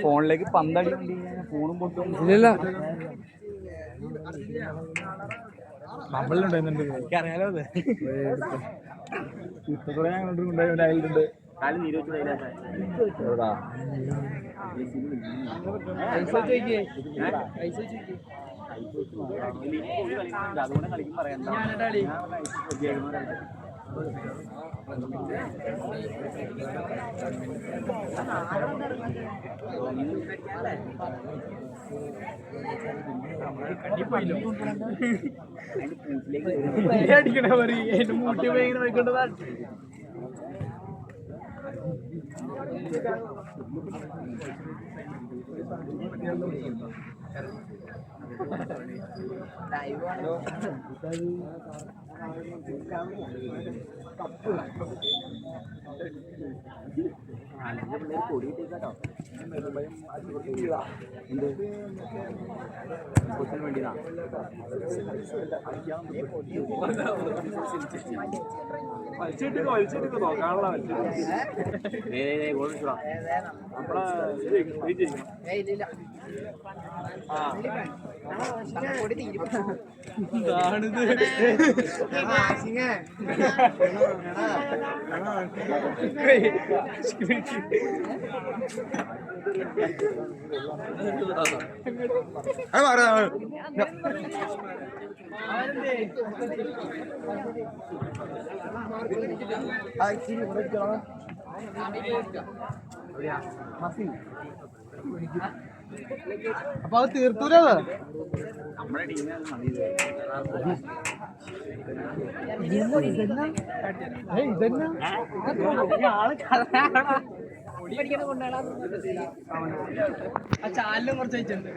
ഫോണിലേക്ക് പന്തടി ഫോണും പൊട്ടും നമ്മളുണ്ടായിരുന്നുണ്ട് എനിക്കറിയാലോ അത് കുറെ ഞങ്ങളുണ്ട് അയലുണ്ട് കാല് നീര് അതുകൊണ്ട് കളിക്കും പറയാം അടിക്കണ പറയും എന്റെ മൂട്ടി ഭയങ്കര നോക്കിക്കൊണ്ടതാണ് കൊടിയിട്ടേക്കാട്ടോ കൊച്ചിന് വേണ്ടിയതാ വലിച്ചിട്ട് നോക്കാനുള്ള അപ്പൊ അത് തീർത്തൂല നമ്മുടെ ചാലിലും കുറച്ച് വെച്ചിട്ടുണ്ട്